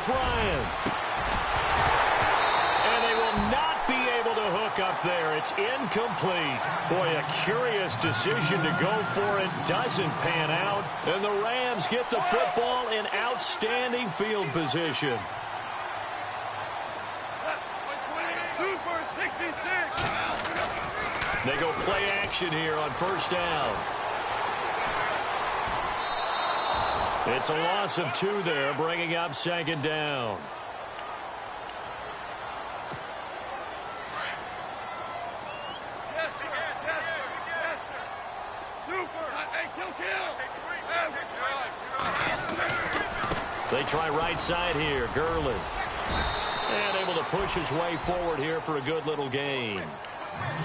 with Ryan. And they will not be able to hook up there. It's incomplete. Boy, a curious decision to go for it. Doesn't pan out. And the Rams get the football in outstanding field position. They go play action here on first down. It's a loss of 2 there, bringing up second down. They try right side here, Gurley. And able to push his way forward here for a good little gain.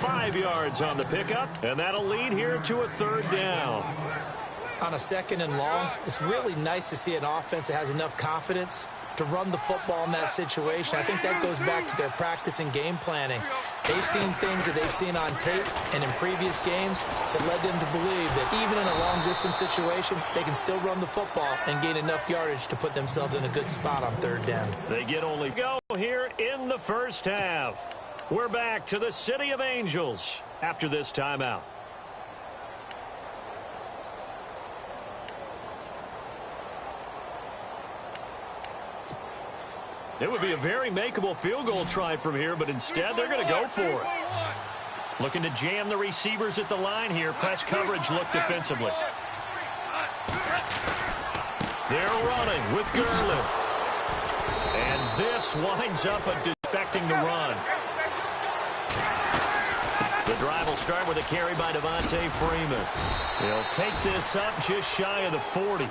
5 yards on the pickup, and that'll lead here to a third down. On a second and long, it's really nice to see an offense that has enough confidence to run the football in that situation. I think that goes back to their practice and game planning. They've seen things that they've seen on tape and in previous games that led them to believe that even in a long-distance situation, they can still run the football and gain enough yardage to put themselves in a good spot on third down. They get only go here in the first half. We're back to the City of Angels after this timeout. It would be a very makeable field goal try from here, but instead they're going to go for it. Looking to jam the receivers at the line here. Press coverage look defensively. They're running with Gurley. And this winds up expecting the run. The drive will start with a carry by Devontae Freeman. He'll take this up just shy of the 40.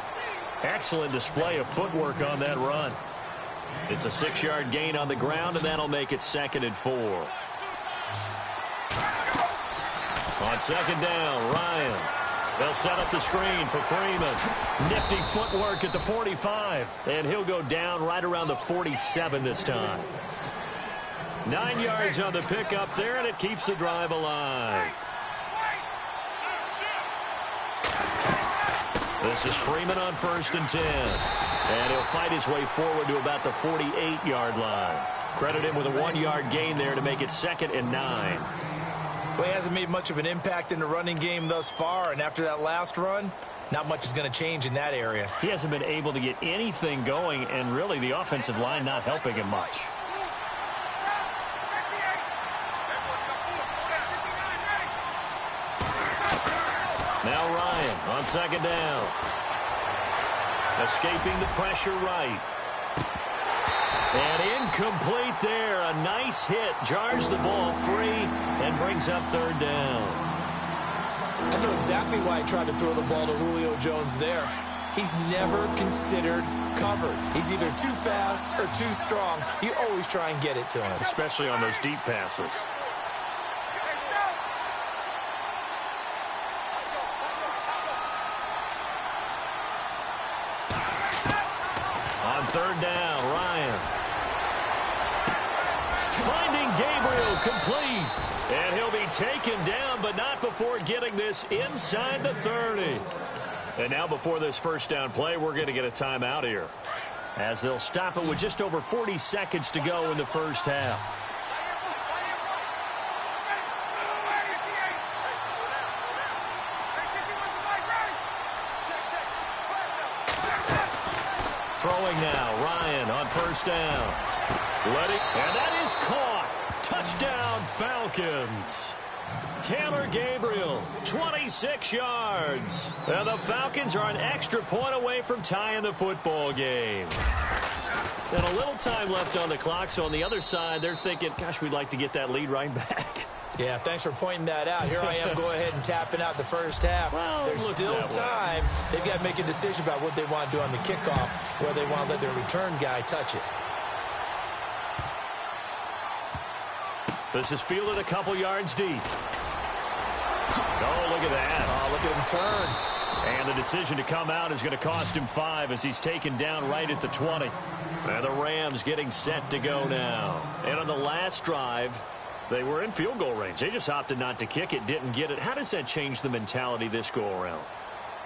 Excellent display of footwork on that run. It's a 6-yard gain on the ground, and that'll make it 2nd and 4. On second down, Ryan. They'll set up the screen for Freeman. Nifty footwork at the 45, and he'll go down right around the 47 this time. 9 yards on the pickup there, and it keeps the drive alive. This is Freeman on 1st and 10. And he'll fight his way forward to about the 48-yard line. Credit him with a 1-yard gain there to make it 2nd and 9. Well, he hasn't made much of an impact in the running game thus far, and after that last run, not much is going to change in that area. He hasn't been able to get anything going, and really the offensive line not helping him much. Now Ryan on second down. Escaping the pressure right. And incomplete there. A nice hit. Jars the ball free and brings up third down. I know exactly why I tried to throw the ball to Julio Jones there. He's never considered covered. He's either too fast or too strong. You always try and get it to him. Especially on those deep passes. Third down, Ryan. Finding Gabriel complete. And he'll be taken down, but not before getting this inside the 30. And now before this first down play, we're going to get a timeout here, as they'll stop it with just over 40 seconds to go in the first half. Throwing now, Ryan on first down. And that is caught. Touchdown, Falcons. Taylor Gabriel, 26 yards. And the Falcons are an extra point away from tying the football game. And a little time left on the clock, so on the other side, they're thinking, gosh, we'd like to get that lead right back. Yeah, thanks for pointing that out. Here I am going ahead and tapping out the first half. Well, there's still time. They've got to make a decision about what they want to do on the kickoff, where they want to let their return guy touch it. This is fielded a couple yards deep. Oh, look at that. Oh, look at him turn. And the decision to come out is going to cost him 5 as he's taken down right at the 20. And the Rams getting set to go now. And on the last drive, they were in field goal range. They just opted not to kick it, didn't get it. How does that change the mentality this go around?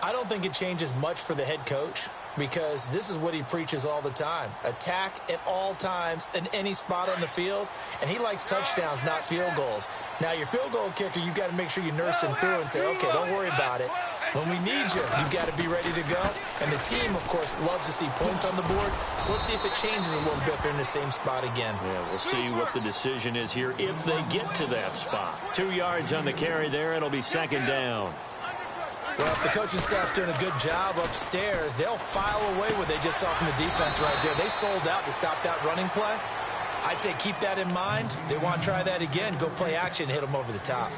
I don't think it changes much for the head coach because this is what he preaches all the time. Attack at all times in any spot on the field, and he likes touchdowns, not field goals. Now, your field goal kicker, you got to make sure you nurse him through and say, okay, don't worry about it. When we need you, you've got to be ready to go. And the team, of course, loves to see points on the board. So let's see if it changes a little bit if they're in the same spot again. Yeah, we'll see what the decision is here if they get to that spot. 2 yards on the carry there. It'll be second down. Well, if the coaching staff's doing a good job upstairs, they'll file away what they just saw from the defense right there. They sold out to stop that running play. I'd say keep that in mind. They want to try that again. Go play action, hit them over the top.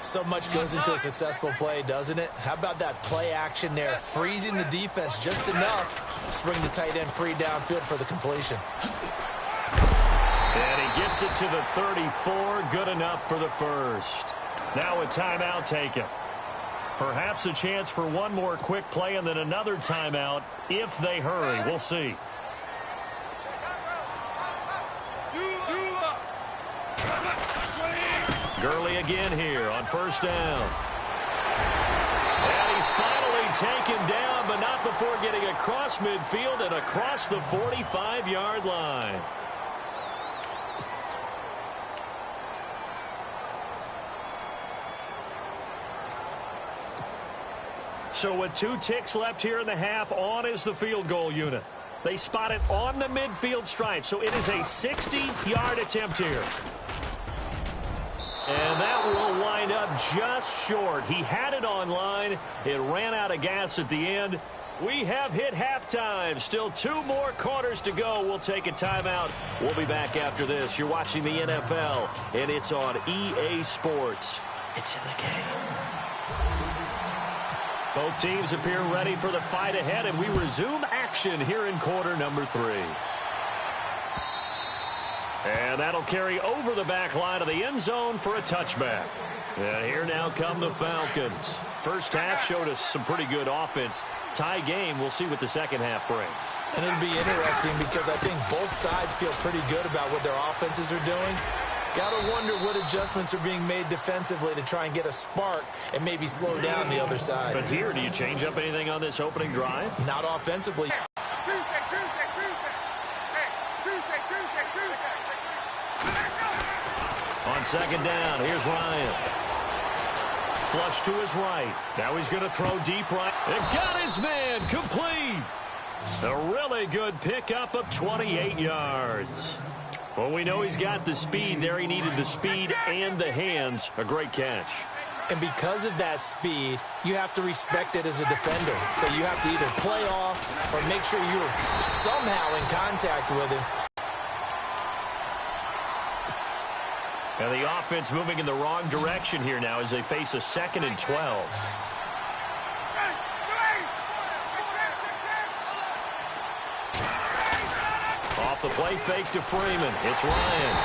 So much goes into a successful play, doesn't it? How about that play action there? Freezing the defense just enough to bring the tight end free downfield for the completion. And he gets it to the 34. Good enough for the first. Now a timeout taken. Perhaps a chance for one more quick play and then another timeout if they hurry. We'll see. Gurley again here on first down. And he's finally taken down, but not before getting across midfield and across the 45-yard line. So with 2 ticks left here in the half, on is the field goal unit. They spot it on the midfield stripe, so it is a 60-yard attempt here. And that will wind up just short. He had it on line. It ran out of gas at the end. We have hit halftime. Still 2 more quarters to go. We'll take a timeout. We'll be back after this. You're watching the NFL, and it's on EA Sports. It's in the game. Both teams appear ready for the fight ahead, and we resume action here in quarter number 3. And that'll carry over the back line of the end zone for a touchback. And here now come the Falcons. First half showed us some pretty good offense. Tie game, we'll see what the second half brings. And it'll be interesting because I think both sides feel pretty good about what their offenses are doing. Got to wonder what adjustments are being made defensively to try and get a spark and maybe slow down the other side. But here, do you change up anything on this opening drive? Not offensively. On second down, here's Ryan. Flush to his right. Now he's going to throw deep right. And got his man complete. A really good pickup of 28 yards. Well, we know he's got the speed there. He needed the speed and the hands. A great catch. And because of that speed, you have to respect it as a defender. So you have to either play off or make sure you're somehow in contact with him. And the offense moving in the wrong direction here now as they face a 2nd and 12. Off the play fake to Freeman. It's Ryan.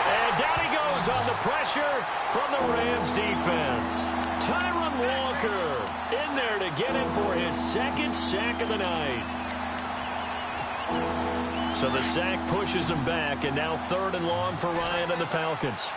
And down he goes on the pressure from the Rams defense. Tyron Walker in there to get him for his 2nd sack of the night. So the sack pushes him back, and now 3rd and long for Ryan and the Falcons.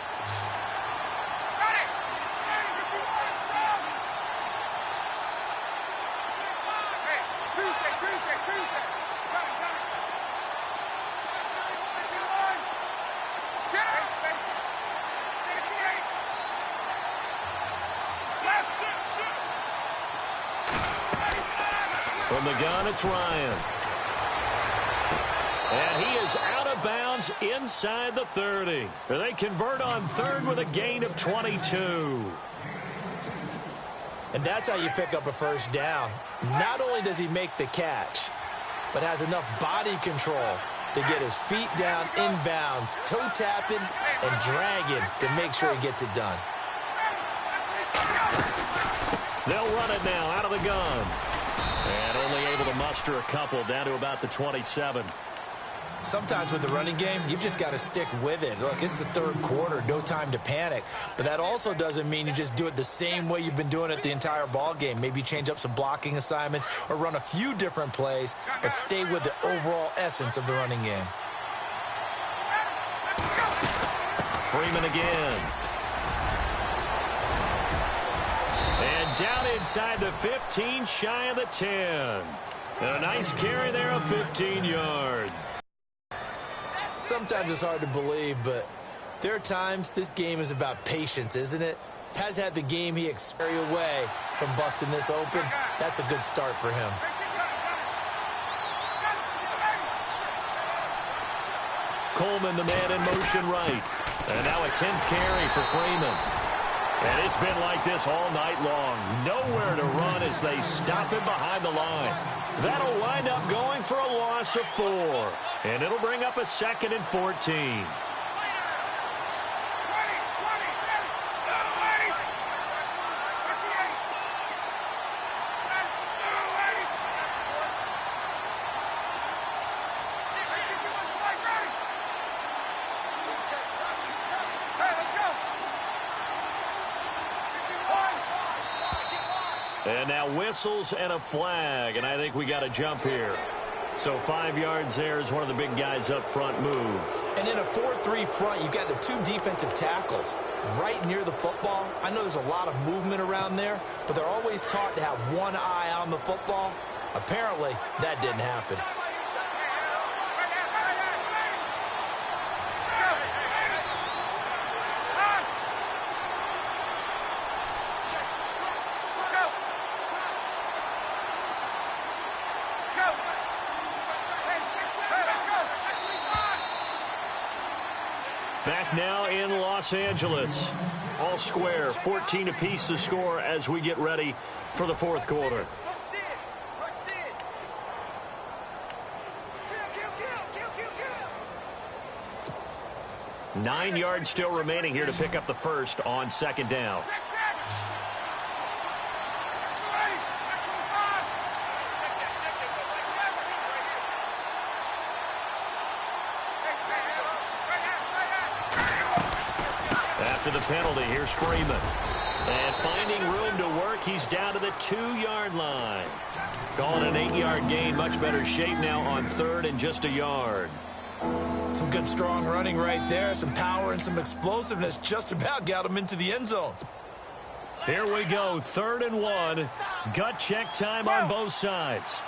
From the gun, it's Ryan. And he is out of bounds inside the 30. They convert on 3rd with a gain of 22. And that's how you pick up a first down. Not only does he make the catch, but has enough body control to get his feet down inbounds, toe tapping and dragging to make sure he gets it done. They'll run it now out of the gun. And only able to muster a couple down to about the 27. Sometimes with the running game, you've just got to stick with it. Look, it's the 3rd quarter, no time to panic. But that also doesn't mean you just do it the same way you've been doing it the entire ball game. Maybe change up some blocking assignments or run a few different plays, but stay with the overall essence of the running game. Freeman again. And down inside the 15, shy of the 10. And a nice carry there of 15 yards. Sometimes it's hard to believe, but there are times this game is about patience, isn't it? Has had the game he expected away from busting this open. That's a good start for him. Coleman, the man in motion right. And now a 10th carry for Freeman. And it's been like this all night long. Nowhere to run as they stop him behind the line. That'll wind up going for a loss of 4. And it'll bring up a 2nd and 14. And now whistles and a flag, and I think we got a jump here. So 5 yards there as one of the big guys up front moved. And in a 4-3 front, you've got the 2 defensive tackles right near the football. I know there's a lot of movement around there, but they're always taught to have one eye on the football. Apparently, that didn't happen. Back now in Los Angeles. All square, 14 apiece to score as we get ready for the 4th quarter. Nine yards still remaining here to pick up the first on 2nd down. After the penalty, here's Freeman. And finding room to work, he's down to the 2-yard line. Calling an 8-yard gain, much better shape now on 3rd and just a yard. Some good strong running right there, some power and some explosiveness just about got him into the end zone. Here we go, 3rd and 1. Gut check time on both sides.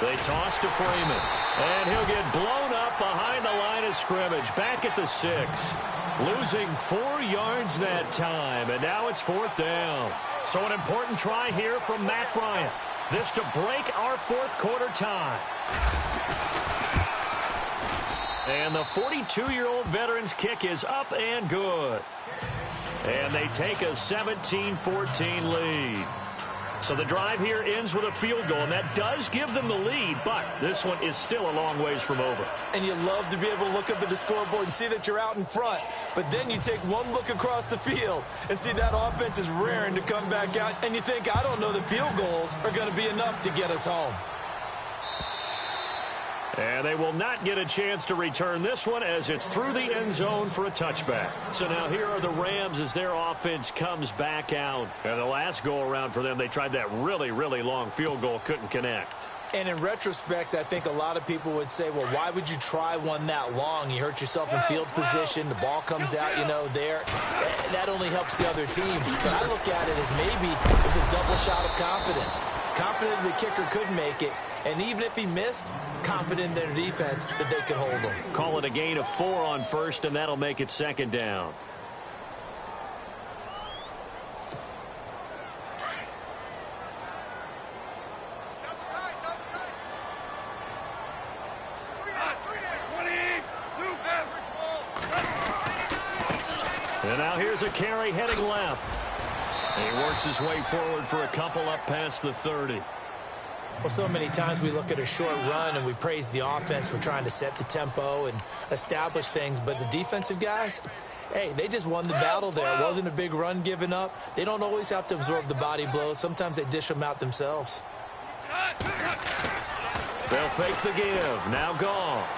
They toss to Freeman. And he'll get blown up behind the line of scrimmage. Back at the 6. Losing 4 yards that time. And now it's 4th down. So an important try here from Matt Bryant. This to break our 4th quarter tie. And the 42-year-old veteran's kick is up and good. And they take a 17-14 lead. So the drive here ends with a field goal, and that does give them the lead, but this one is still a long ways from over. And you love to be able to look up at the scoreboard and see that you're out in front, but then you take one look across the field and see that offense is raring to come back out, and you think, I don't know, the field goals are going to be enough to get us home. And they will not get a chance to return this one as it's through the end zone for a touchback. So now here are the Rams as their offense comes back out. And the last go-around for them, they tried that really, really long field goal, couldn't connect. And in retrospect, I think a lot of people would say, well, why would you try one that long? You hurt yourself in field position. The ball comes out, you know, there. That only helps the other team. But I look at it as maybe it's a double shot of confidence. Confident the kicker could make it. And even if he missed, confident in their defense that they could hold him. Call it a gain of 4 on 1st, and that'll make it 2nd down. And now here's a carry heading left. And he works his way forward for a couple up past the 30. Well, so many times we look at a short run and we praise the offense for trying to set the tempo and establish things, but the defensive guys, hey, they just won the battle there. It wasn't a big run given up. They don't always have to absorb the body blows. Sometimes they dish them out themselves. They'll fake the give. Now Goff.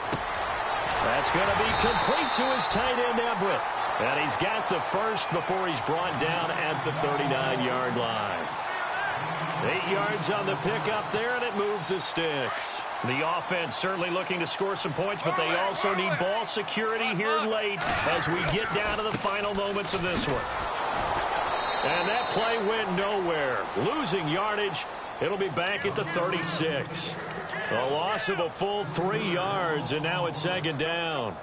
That's going to be complete to his tight end, Everett. And he's got the first before he's brought down at the 39-yard line. 8 yards on the pickup there, and it moves the sticks. The offense certainly looking to score some points, but they also need ball security here late as we get down to the final moments of this one. And that play went nowhere. Losing yardage. It'll be back at the 36. A loss of a full 3 yards, and now it's second down.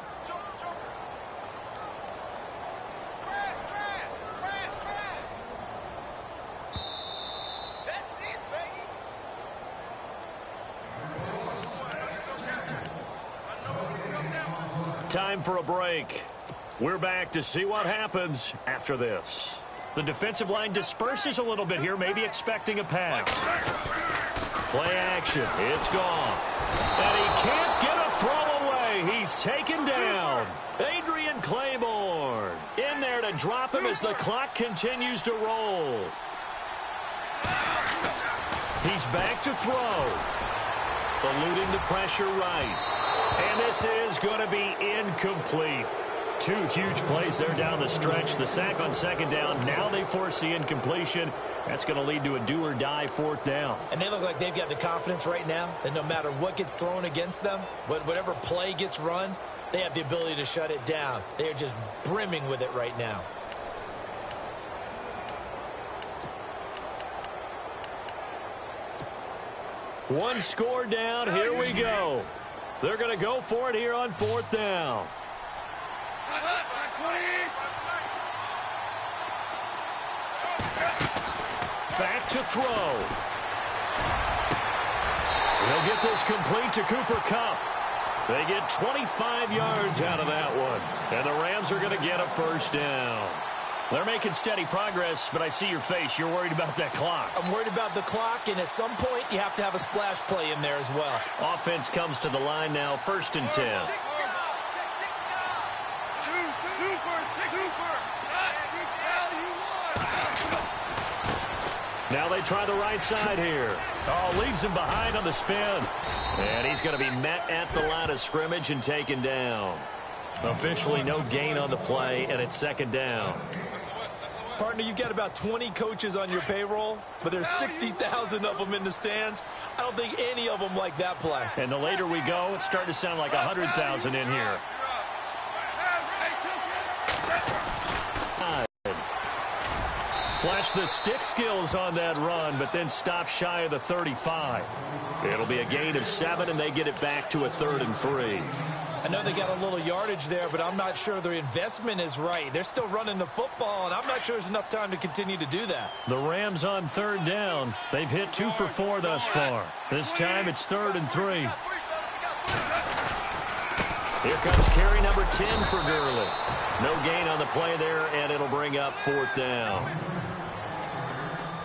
Time for a break. We're back to see what happens after this. The defensive line disperses a little bit here, maybe expecting a pass. Play action. It's gone. And he can't get a throw away. He's taken down. Adrian Claiborne in there to drop him as the clock continues to roll. He's back to throw. Eluding the pressure right. And this is going to be incomplete. 2 huge plays there down the stretch. The sack on second down. Now they force the incompletion. That's going to lead to a do-or-die 4th down. And they look like they've got the confidence right now that no matter what gets thrown against them, whatever play gets run, they have the ability to shut it down. They are just brimming with it right now. One score down. Here we go. They're going to go for it here on 4th down. Back to throw. He'll get this complete to Cooper Kupp. They get 25 yards out of that one. And the Rams are going to get a 1st down. They're making steady progress, but I see your face. You're worried about that clock. I'm worried about the clock, and at some point, you have to have a splash play in there as well. Offense comes to the line now, 1st and 10. Now they try the right side here. Oh, leaves him behind on the spin. And he's going to be met at the line of scrimmage and taken down. Officially no gain on the play, and it's 2nd down. Partner, you've got about 20 coaches on your payroll, but there's 60,000 of them in the stands. I don't think any of them like that play. And the later we go, it's starting to sound like 100,000 in here. Flash the stick skills on that run, but then stop shy of the 35. It'll be a gain of 7, and they get it back to a 3rd and 3. I know they got a little yardage there, but I'm not sure their investment is right. They're still running the football, and I'm not sure there's enough time to continue to do that. The Rams on 3rd down. They've hit 2 for 4 thus far. This time it's 3rd and 3. Here comes carry number 10 for Gurley. No gain on the play there, and it'll bring up 4th down.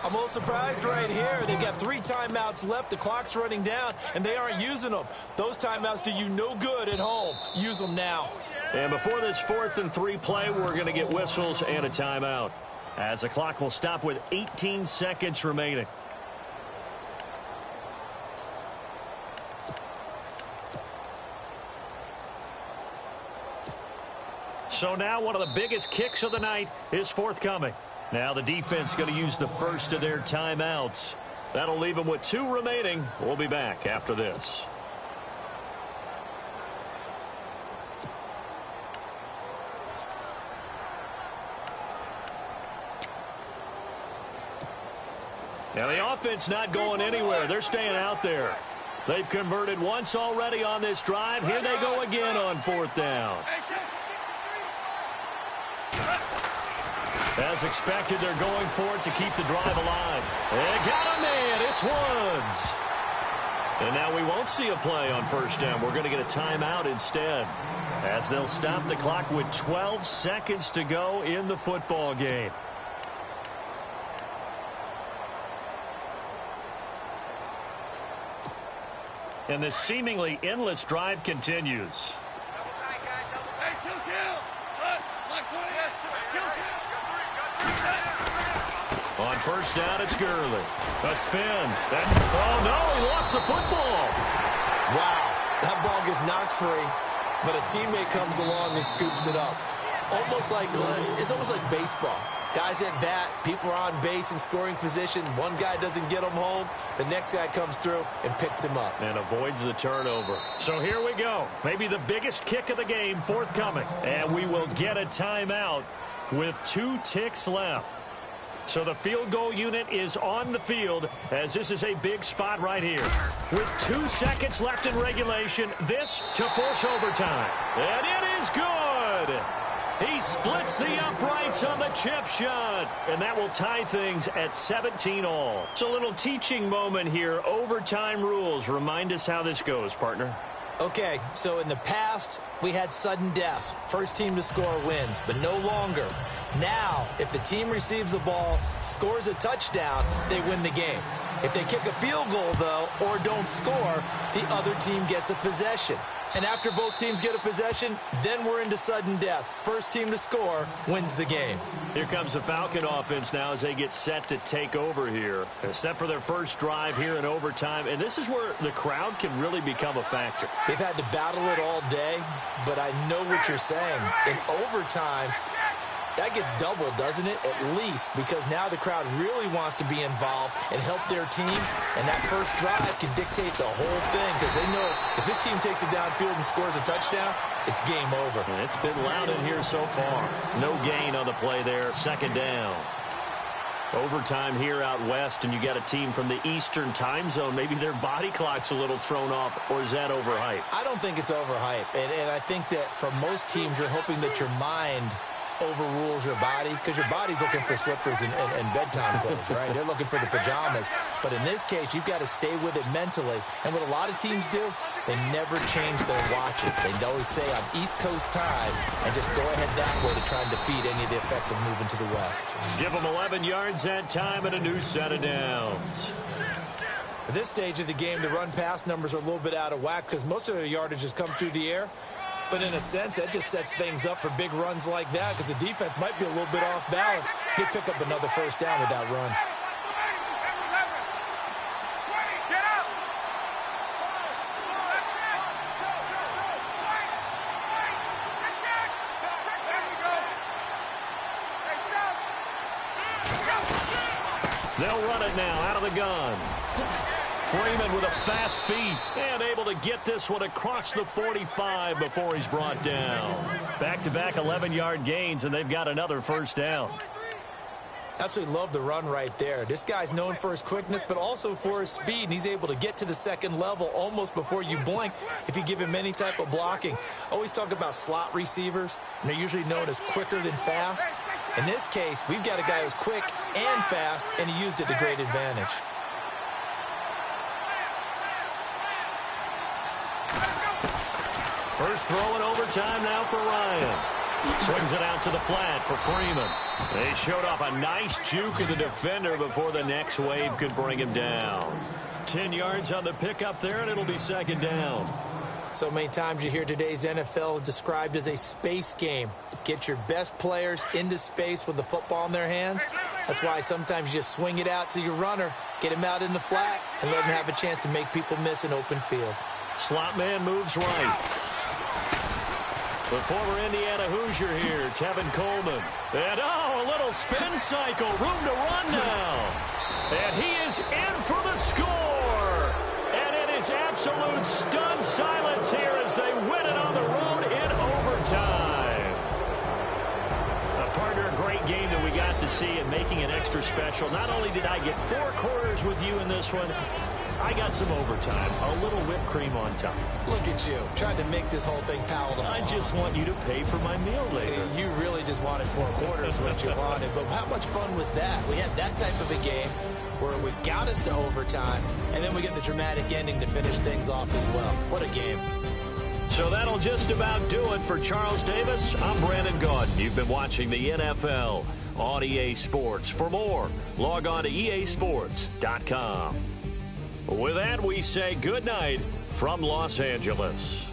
I'm a little surprised right here. They've got 3 timeouts left. The clock's running down, and they aren't using them. Those timeouts do you no good at home. Use them now. And before this 4th and 3 play, we're going to get whistles and a timeout, as the clock will stop with 18 seconds remaining. So now one of the biggest kicks of the night is forthcoming. Now the defense going to use the first of their timeouts. That'll leave them with 2 remaining. We'll be back after this. Now the offense not going anywhere. They're staying out there. They've converted once already on this drive. Here they go again on 4th down. As expected, they're going for it to keep the drive alive. They got a man. It's Woods. And now we won't see a play on 1st down. We're going to get a timeout instead, as they'll stop the clock with 12 seconds to go in the football game. And this seemingly endless drive continues. On 1st down, it's Gurley. A spin. Oh, no, he lost the football. Wow, that ball gets knocked free, but a teammate comes along and scoops it up. It's almost like baseball. Guys at bat, people are on base in scoring position. One guy doesn't get him home. The next guy comes through and picks him up. And avoids the turnover. So here we go. Maybe the biggest kick of the game forthcoming. And we will get a timeout with 2 ticks left. So the field goal unit is on the field as this is a big spot right here. With 2 seconds left in regulation, this to force overtime. And it is good. He splits the uprights on the chip shot. And that will tie things at 17 all. It's a little teaching moment here. Overtime rules. Remind us how this goes, partner. Okay, so in the past, we had sudden death. First team to score wins, but no longer. Now, if the team receives the ball, scores a touchdown, they win the game. If they kick a field goal, though, or don't score, the other team gets a possession. And after both teams get a possession, then we're into sudden death. First team to score wins the game. Here comes the Falcon offense now as they get set to take over here. They're set for their first drive here in overtime, and this is where the crowd can really become a factor. They've had to battle it all day, but I know what you're saying. In overtime, that gets doubled, doesn't it? At least, because now the crowd really wants to be involved and help their team, and that first drive can dictate the whole thing because they know if this team takes it downfield and scores a touchdown, it's game over. And it's been loud in here so far. No gain on the play there. Second down. Overtime here out west, and you got a team from the Eastern time zone. Maybe their body clock's a little thrown off, or is that overhyped? I don't think it's overhyped, and I think that for most teams, you're hoping that your mind overrules your body because your body's looking for slippers and bedtime clothes, right? They're looking for the pajamas. But in this case, you've got to stay with it mentally. And what a lot of teams do, they never change their watches. They always say on East Coast time and just go ahead that way to try and defeat any of the effects of moving to the west. Give them 11 yards that time and a new set of downs. At this stage of the game, the run-pass numbers are a little bit out of whack because most of their yardage has come through the air. But in a sense, that just sets things up for big runs like that because the defense might be a little bit off balance. They pick up another first down with that run. They'll run it now out of the gun. Freeman with a fast feet and able to get this one across the 45 before he's brought down. Back-to-back 11-yard gains, and they've got another first down. Absolutely love the run right there. This guy's known for his quickness, but also for his speed, and he's able to get to the second level almost before you blink if you give him any type of blocking. Always talk about slot receivers, and they're usually known as quicker than fast. In this case, we've got a guy who's quick and fast, and he used it to great advantage. First throw in overtime now for Ryan. Swings it out to the flat for Freeman. They showed off a nice juke of the defender before the next wave could bring him down. 10 yards on the pickup there, and it'll be second down. So many times you hear today's NFL described as a space game. Get your best players into space with the football in their hands. That's why sometimes you just swing it out to your runner, get him out in the flat, and let him have a chance to make people miss an open field. Slot man moves right. The former Indiana Hoosier here, Tevin Coleman. And, a little spin cycle. Room to run now. And he is in for the score. And it is absolute stunned silence here as they win it on the road in overtime. Partner, a great game that we got to see and making it extra special. Not only did I get 4 quarters with you in this one, I got some overtime, a little whipped cream on top. Look at you, trying to make this whole thing palatable. I just want you to pay for my meal later. You really just wanted 4 quarters what you wanted, but how much fun was that? We had that type of a game where we got us to overtime, and then we get the dramatic ending to finish things off as well. What a game. So that'll just about do it for Charles Davis. I'm Brandon Gaudin. You've been watching the NFL on EA Sports. For more, log on to easports.com. With that, we say good night from Los Angeles.